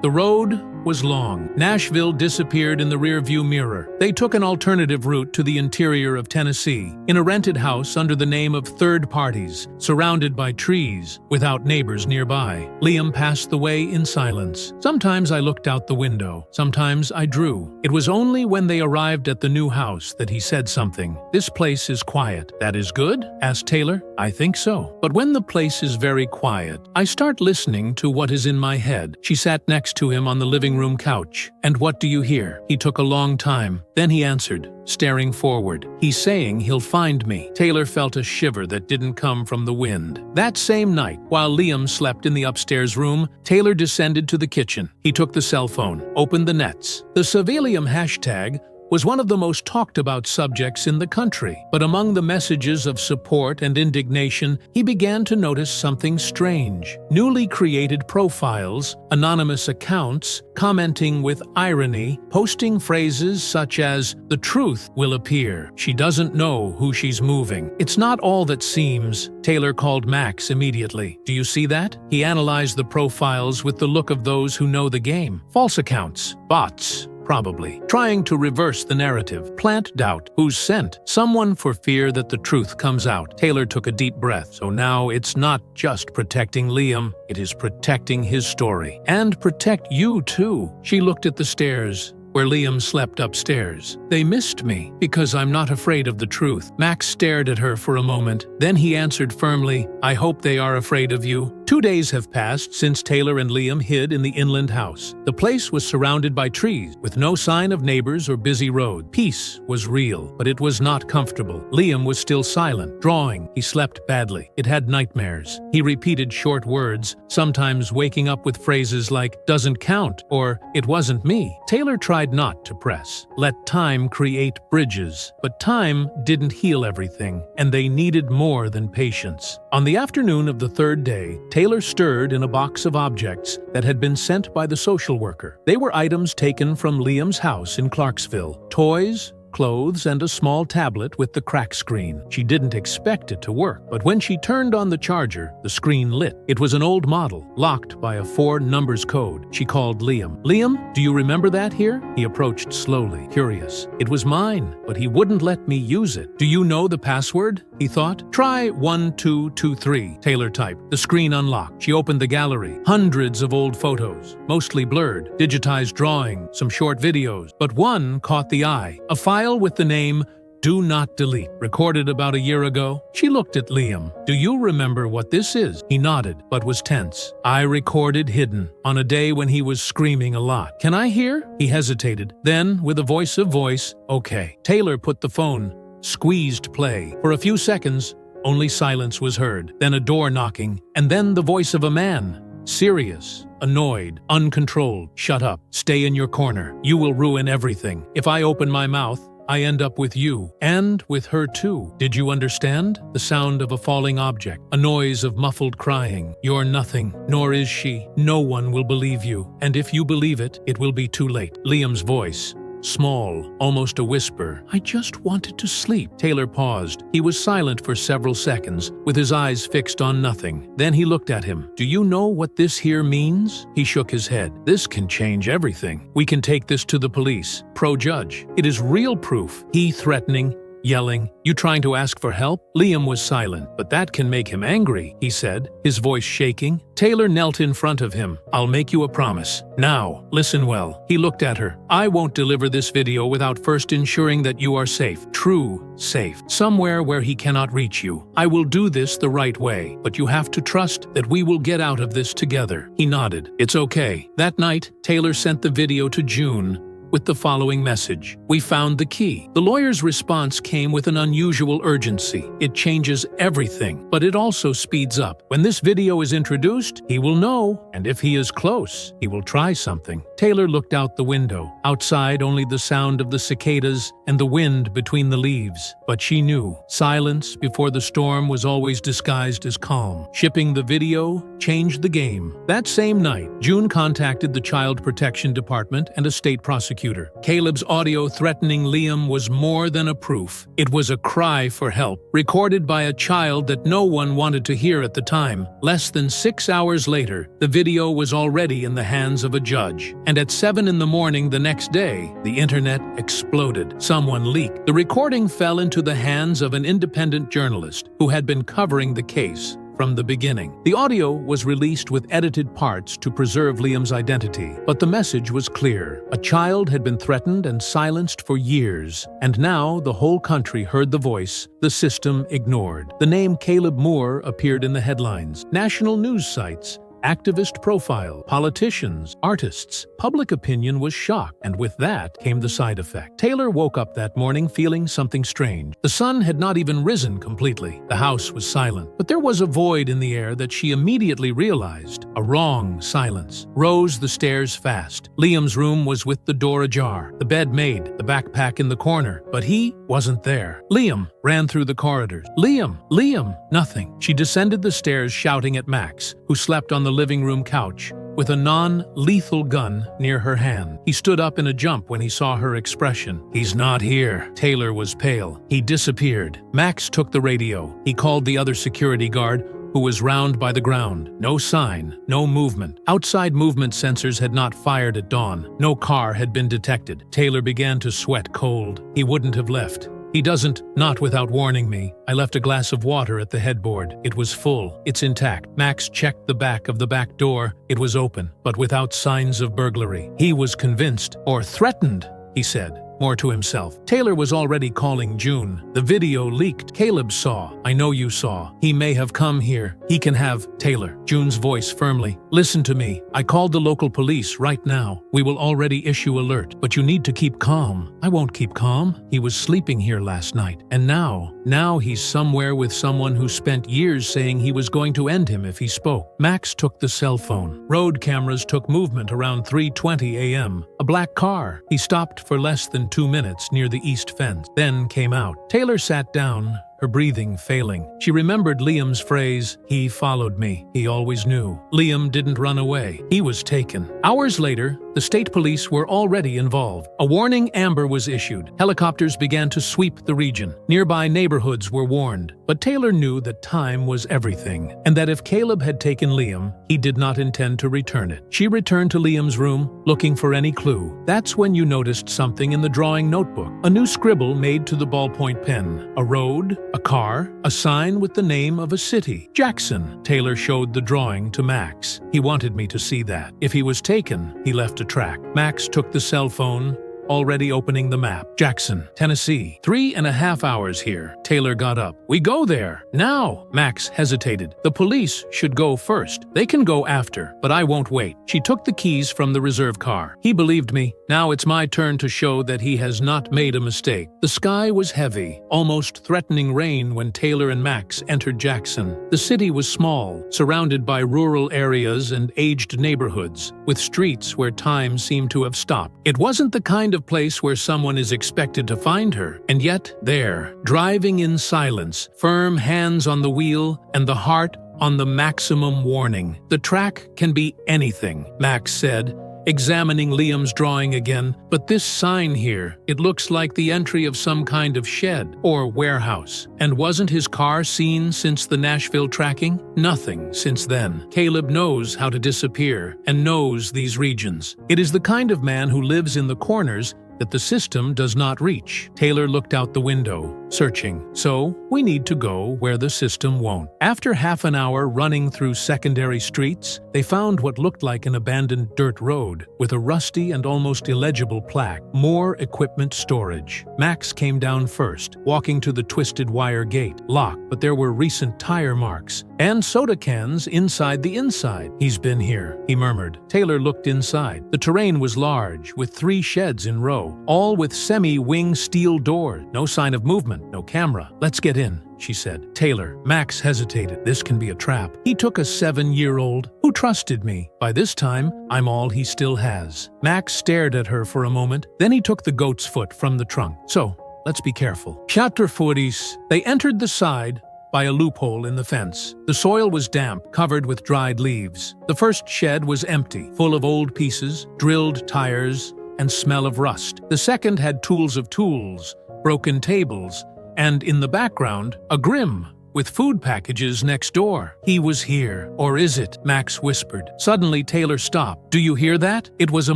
The road was long. Nashville disappeared in the rearview mirror. They took an alternative route to the interior of Tennessee, in a rented house under the name of Third Parties, surrounded by trees, without neighbors nearby. Liam passed the way in silence. Sometimes I looked out the window. Sometimes I drew. It was only when they arrived at the new house that he said something. "This place is quiet." "That is good?" asked Taylor. "I think so. But when the place is very quiet, I start listening to what is in my head." She sat next to him on the living room couch. "And what do you hear?" He took a long time. Then he answered, staring forward. "He's saying he'll find me." Taylor felt a shiver that didn't come from the wind. That same night, while Liam slept in the upstairs room, Taylor descended to the kitchen. He took the cell phone, opened the nets. The Savilium hashtag was one of the most talked about subjects in the country. But among the messages of support and indignation, he began to notice something strange. Newly created profiles, anonymous accounts, commenting with irony, posting phrases such as, "The truth will appear. She doesn't know who she's moving. It's not all that seems." Taylor called Max immediately. "Do you see that?" He analyzed the profiles with the look of those who know the game. False accounts, bots, probably, trying to reverse the narrative, plant doubt. Who's sent? Someone for fear that the truth comes out. Taylor took a deep breath. So now it's not just protecting Liam, it is protecting his story. And protect you too. She looked at the stairs, where Liam slept upstairs. "They missed me because I'm not afraid of the truth." Max stared at her for a moment. Then he answered firmly, "I hope they are afraid of you." 2 days have passed since Taylor and Liam hid in the inland house. The place was surrounded by trees, with no sign of neighbors or busy road. Peace was real, but it was not comfortable. Liam was still silent, drawing. He slept badly. It had nightmares. He repeated short words, sometimes waking up with phrases like, "doesn't count," or "it wasn't me." Taylor tried not to press. Let time create bridges. But time didn't heal everything, and they needed more than patience. On the afternoon of the third day, Taylor stirred in a box of objects that had been sent by the social worker. They were items taken from Liam's house in Clarksville. Toys, clothes, and a small tablet with the crack screen. She didn't expect it to work, but when she turned on the charger, the screen lit. It was an old model, locked by a 4 numbers code. She called Liam. "Liam, do you remember that here?" He approached slowly, curious. "It was mine, but he wouldn't let me use it." "Do you know the password?" he thought. "Try 1223, Taylor typed. The screen unlocked. She opened the gallery. Hundreds of old photos, mostly blurred, digitized drawing, some short videos. But one caught the eye. A file with the name "Do Not Delete," recorded about a year ago. She looked at Liam. "Do you remember what this is?" He nodded, but was tense. "I recorded hidden, on a day when he was screaming a lot. Can I hear?" He hesitated. Then, with a voice, "Okay." Taylor put the phone, squeezed play. For a few seconds, only silence was heard. Then a door knocking, and then the voice of a man. Serious, annoyed, uncontrolled. "Shut up. Stay in your corner. You will ruin everything. If I open my mouth, I end up with you. And with her too. Did you understand?" The sound of a falling object. A noise of muffled crying. "You're nothing, nor is she. No one will believe you. And if you believe it, it will be too late." Liam's voice. Small, almost a whisper. "I just wanted to sleep." Taylor paused. He was silent for several seconds, with his eyes fixed on nothing. Then he looked at him. "Do you know what this here means?" He shook his head. "This can change everything. We can take this to the police. Pro-judge. It is real proof." He threatening, yelling, "You trying to ask for help?" Liam was silent. "But that can make him angry," he said, his voice shaking. Taylor knelt in front of him. "I'll make you a promise. Now, listen well." He looked at her. "I won't deliver this video without first ensuring that you are safe. True, safe. Somewhere where he cannot reach you. I will do this the right way, but you have to trust that we will get out of this together." He nodded. "It's okay." That night, Taylor sent the video to June, with the following message: "We found the key." The lawyer's response came with an unusual urgency. It changes everything, but it also speeds up. When this video is introduced, he will know, and if he is close, he will try something. Taylor looked out the window. Outside, only the sound of the cicadas and the wind between the leaves. But she knew, silence before the storm was always disguised as calm. Shipping the video changed the game. That same night, June contacted the Child Protection Department and a state prosecutor. Caleb's audio threatening Liam was more than a proof. It was a cry for help, recorded by a child that no one wanted to hear at the time. Less than 6 hours later, the video was already in the hands of a judge. And at 7 in the morning the next day, the internet exploded. Someone leaked. The recording fell into the hands of an independent journalist who had been covering the case from the beginning. The audio was released with edited parts to preserve Liam's identity, but the message was clear. A child had been threatened and silenced for years, and now the whole country heard the voice the system ignored. The name Caleb Moore appeared in the headlines. National news sites, activist profile, politicians, artists. Public opinion was shocked, and with that came the side effect. Taylor woke up that morning feeling something strange. The sun had not even risen completely. The house was silent, but there was a void in the air that she immediately realized. A wrong silence. Rose the stairs fast. Liam's room was with the door ajar, the bed made, the backpack in the corner, but he wasn't there. Liam ran through the corridors. Liam! Liam! Nothing. She descended the stairs shouting at Max, who slept on the living room couch, with a non-lethal gun near her hand. He stood up in a jump when he saw her expression. "He's not here." Taylor was pale. He disappeared. Max took the radio. He called the other security guard, who was round by the ground. No sign, no movement. Outside movement sensors had not fired at dawn. No car had been detected. Taylor began to sweat cold. He wouldn't have left. "He doesn't, not without warning me. I left a glass of water at the headboard. It was full. It's intact." Max checked the back of the back door. It was open, but without signs of burglary. He was convinced, or threatened, he said, more to himself. Taylor was already calling June. "The video leaked. Caleb saw. I know you saw. He may have come here. He can have..." Taylor, June's voice firmly. "Listen to me. I called the local police right now. We will already issue alert, but you need to keep calm." "I won't keep calm. He was sleeping here last night. And now he's somewhere with someone who spent years saying he was going to end him if he spoke." Max took the cell phone. Road cameras took movement around 3:20 a.m. A black car. He stopped for less than 2 minutes near the east fence, then came out. Taylor sat down, her breathing failing. She remembered Liam's phrase, "He followed me." He always knew. Liam didn't run away. He was taken. Hours later, the state police were already involved. A warning amber was issued. Helicopters began to sweep the region. Nearby neighborhoods were warned. But Taylor knew that time was everything, and that if Caleb had taken Liam, he did not intend to return it. She returned to Liam's room, looking for any clue. That's when you noticed something in the drawing notebook. A new scribble made to the ballpoint pen. A road, a car, a sign with the name of a city. Jackson. Taylor showed the drawing to Max. "He wanted me to see that. If he was taken, he left a track." Max took the cell phone, already opening the map. "Jackson, Tennessee. 3.5 hours here." Taylor got up. "We go there. Now." Max hesitated. "The police should go first. They can go after, but I won't wait." She took the keys from the reserve car. "He believed me. Now it's my turn to show that he has not made a mistake." The sky was heavy, almost threatening rain when Taylor and Max entered Jackson. The city was small, surrounded by rural areas and aged neighborhoods, with streets where time seemed to have stopped. It wasn't the kind of place where someone is expected to find her, and yet there, driving in silence, firm hands on the wheel and the heart on the maximum warning. "The track can be anything," Max said, examining Liam's drawing again. "But this sign here, it looks like the entry of some kind of shed or warehouse. And wasn't his car seen since the Nashville tracking? Nothing since then. Caleb knows how to disappear and knows these regions. It is the kind of man who lives in the corners that the system does not reach." Taylor looked out the window. searching. So, we need to go where the system won't. After half an hour running through secondary streets, they found what looked like an abandoned dirt road with a rusty and almost illegible plaque, "More equipment storage." Max came down first, walking to the twisted wire gate, locked, but there were recent tire marks and soda cans inside the inside. "He's been here," he murmured. Taylor looked inside. The terrain was large, with 3 sheds in row, all with semi-wing steel doors. No sign of movement, no camera. "Let's get in," she said. "Taylor." Max hesitated. This can be a trap. He took a 7-year-old who trusted me. By this time, I'm all he still has. Max stared at her for a moment, then he took the goat's foot from the trunk. "So, let's be careful." Chapter 40. They entered the side by a loophole in the fence. The soil was damp, covered with dried leaves. The first shed was empty, full of old pieces, drilled tires, and smell of rust. The second had tools of tools, broken tables, and in the background, a Grim with food packages next door. "He was here, or is it?" Max whispered. Suddenly Taylor stopped. "Do you hear that?" It was a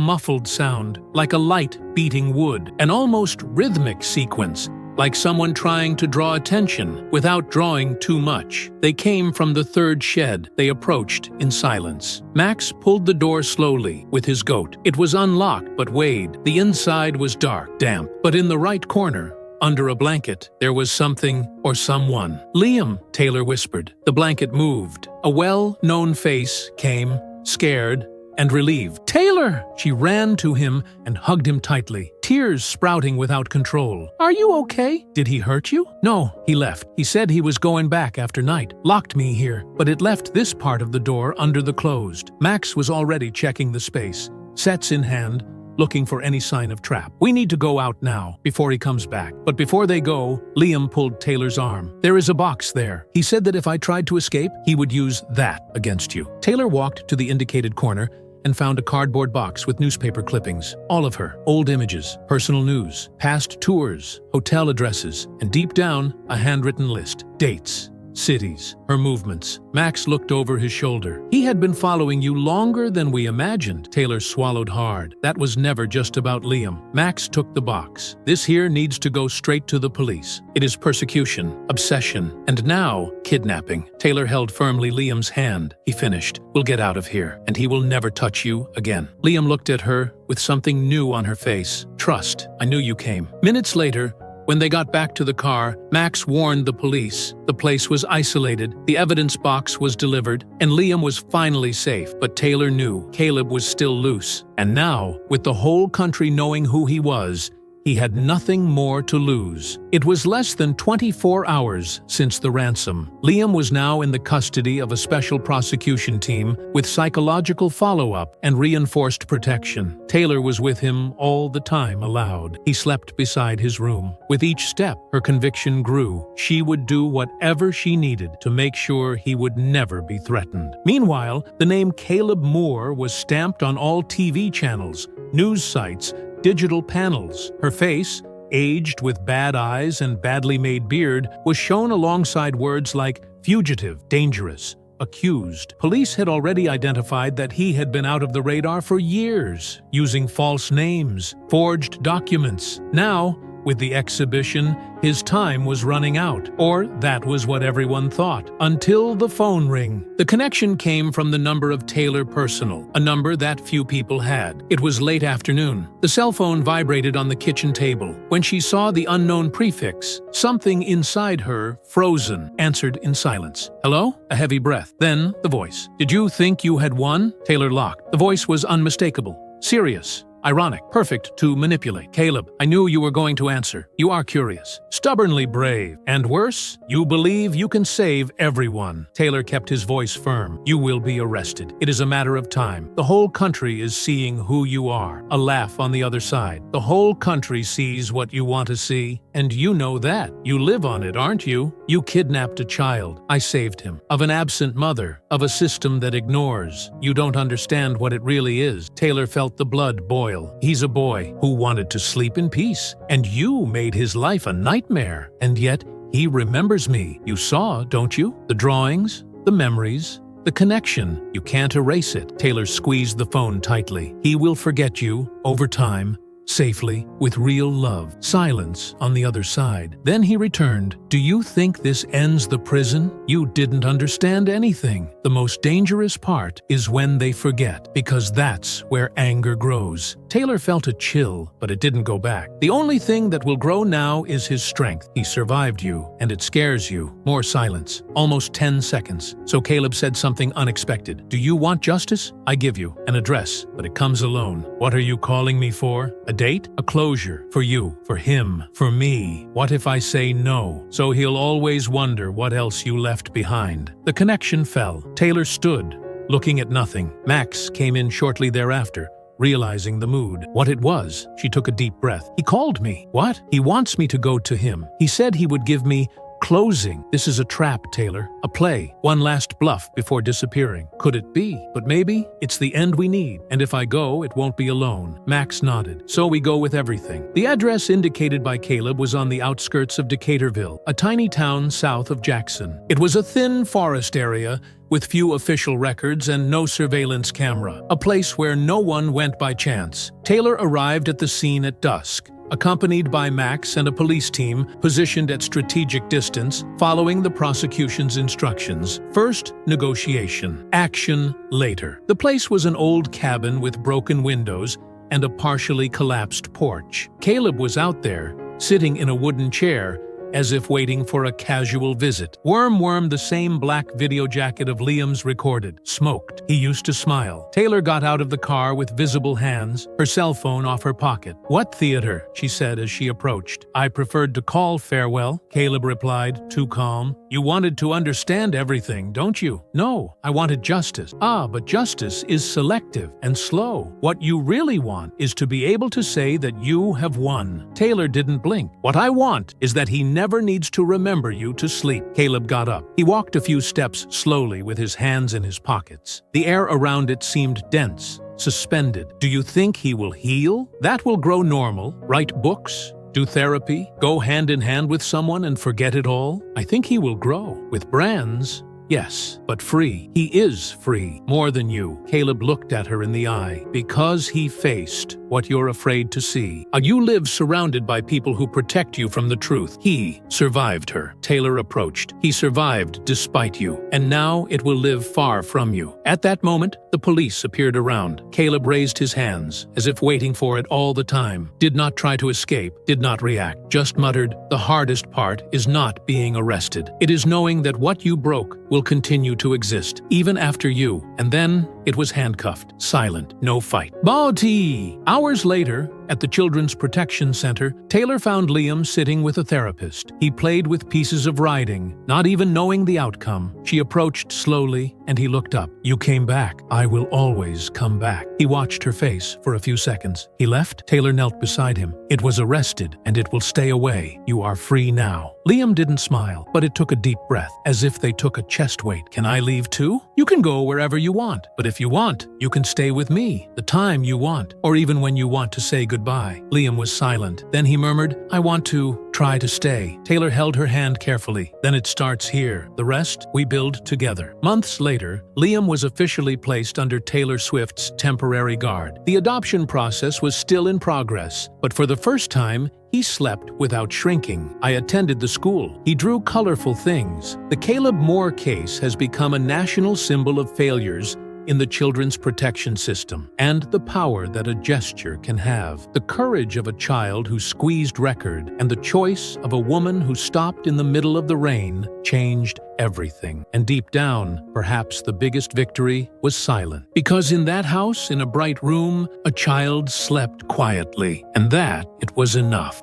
muffled sound, like a light beating wood, an almost rhythmic sequence, like someone trying to draw attention without drawing too much. They came from the third shed. They approached in silence. Max pulled the door slowly with his goat. It was unlocked but weighed. The inside was dark, damp, but in the right corner, under a blanket, there was something or someone. "Liam," Taylor whispered. The blanket moved. A well-known face came, scared and relieved. "Taylor!" She ran to him and hugged him tightly, tears sprouting without control. "Are you okay? Did he hurt you?" "No, he left. He said he was going back after night. Locked me here, but it left this part of the door under the closed." Max was already checking the space, sets in hand, looking for any sign of trap. "We need to go out now, before he comes back." But before they go, Liam pulled Taylor's arm. "There is a box there. He said that if I tried to escape, he would use that against you." Taylor walked to the indicated corner and found a cardboard box with newspaper clippings. All of her, old images, personal news, past tours, hotel addresses, and deep down, a handwritten list. Dates, cities, her movements. Max looked over his shoulder. "He had been following you longer than we imagined." Taylor swallowed hard. That was never just about Liam. Max took the box. "This here needs to go straight to the police. It is persecution, obsession, and now kidnapping." Taylor held firmly Liam's hand. He finished. "We'll get out of here, and he will never touch you again." Liam looked at her with something new on her face. "Trust. I knew you came." Minutes later, when they got back to the car, Max warned the police. The place was isolated, the evidence box was delivered, and Liam was finally safe. But Taylor knew Caleb was still loose. And now, with the whole country knowing who he was, he had nothing more to lose. It was less than 24 hours since the ransom. Liam was now in the custody of a special prosecution team with psychological follow-up and reinforced protection. Taylor was with him all the time aloud. He slept beside his room. With each step, her conviction grew. She would do whatever she needed to make sure he would never be threatened. Meanwhile, the name Caleb Moore was stamped on all TV channels, news sites, digital panels. Her face, aged with bad eyes and badly made beard, was shown alongside words like fugitive, dangerous, accused. Police had already identified that he had been out of the radar for years, using false names, forged documents. Now, with the exhibition, his time was running out, or that was what everyone thought, until the phone rang. The connection came from the number of Taylor Personal, a number that few people had. It was late afternoon. The cell phone vibrated on the kitchen table. When she saw the unknown prefix, something inside her, frozen, answered in silence. "Hello?" A heavy breath. Then the voice. "Did you think you had won?" Taylor locked. The voice was unmistakable. Serious. Ironic, perfect to manipulate. "Caleb, I knew you were going to answer. You are curious, stubbornly brave, and worse, you believe you can save everyone." Taylor kept his voice firm. "You will be arrested. It is a matter of time. The whole country is seeing who you are." A laugh on the other side. "The whole country sees what you want to see, and you know that. You live on it, aren't you? You kidnapped a child. I saved him. Of an absent mother, of a system that ignores. You don't understand what it really is." Taylor felt the blood boil. "He's a boy who wanted to sleep in peace, and you made his life a nightmare. And yet, he remembers me. You saw, don't you? The drawings, the memories, the connection. You can't erase it." Taylor squeezed the phone tightly. "He will forget you, over time, safely, with real love. Silence on the other side. Then he returned. Do you think this ends the prison? You didn't understand anything. The most dangerous part is when they forget, because that's where anger grows. Taylor felt a chill, but it didn't go back. The only thing that will grow now is his strength. He survived you, and it scares you. More silence. Almost 10 seconds. So Caleb said something unexpected. Do you want justice? I give you an address, but it comes alone. What are you calling me for? A date? A closure? For you, for him, for me. What if I say no? So he'll always wonder what else you left behind. The connection fell. Taylor stood, looking at nothing. Max came in shortly thereafter, realizing the mood. What it was, she took a deep breath. He called me. What? He wants me to go to him. He said he would give me closing. This is a trap, Taylor. A play. One last bluff before disappearing. Could it be? But maybe it's the end we need. And if I go, it won't be alone. Max nodded. So we go with everything. The address indicated by Caleb was on the outskirts of Decaturville, a tiny town south of Jackson. It was a thin forest area with few official records and no surveillance camera. A place where no one went by chance. Taylor arrived at the scene at dusk, accompanied by Max and a police team positioned at strategic distance, following the prosecution's instructions. First, negotiation. Action later. The place was an old cabin with broken windows and a partially collapsed porch. Caleb was out there, sitting in a wooden chair, as if waiting for a casual visit. Worm, the same black video jacket of Liam's recorded. Smoked. He used to smile. Taylor got out of the car with visible hands, her cell phone off her pocket. What theater? She said as she approached. I preferred to call farewell, Caleb replied, too calm. You wanted to understand everything, don't you? No, I wanted justice. Ah, but justice is selective and slow. What you really want is to be able to say that you have won. Taylor didn't blink. What I want is that he never needs to remember you to sleep. Caleb got up. He walked a few steps slowly with his hands in his pockets. The air around it seemed dense, suspended. Do you think he will heal? That will grow normal. Write books? Do therapy? Go hand in hand with someone and forget it all? I think he will grow. With brands, yes, but free. He is free. More than you. Caleb looked at her in the eye. Because he faced what you're afraid to see. You live surrounded by people who protect you from the truth. He survived her. Taylor approached. He survived despite you. And now it will live far from you. At that moment, the police appeared around. Caleb raised his hands, as if waiting for it all the time. Did not try to escape, did not react. Just muttered, the hardest part is not being arrested. It is knowing that what you broke will continue to exist, even after you. And then it was handcuffed, silent, no fight. Bawty! Hours later, at the Children's Protection Center, Taylor found Liam sitting with a therapist. He played with pieces of writing, not even knowing the outcome. She approached slowly, and he looked up. You came back. I will always come back. He watched her face for a few seconds. He left. Taylor knelt beside him. It was arrested, and it will stay away. You are free now. Liam didn't smile, but it took a deep breath, as if they took a chest weight. Can I leave too? You can go wherever you want, but if you want, you can stay with me, the time you want, or even when you want to say goodbye. Liam was silent. Then he murmured, I want to try to stay. Taylor held her hand carefully. Then it starts here. The rest, we build together. Months later, Liam was officially placed under Taylor Swift's temporary guard. The adoption process was still in progress, but for the first time, he slept without shrinking. I attended the school. He drew colorful things. The Caleb Moore case has become a national symbol of failures in the children's protection system, and the power that a gesture can have. The courage of a child who squeezed record and the choice of a woman who stopped in the middle of the rain changed everything. And deep down, perhaps the biggest victory was silent. Because in that house, in a bright room, a child slept quietly, and that it was enough.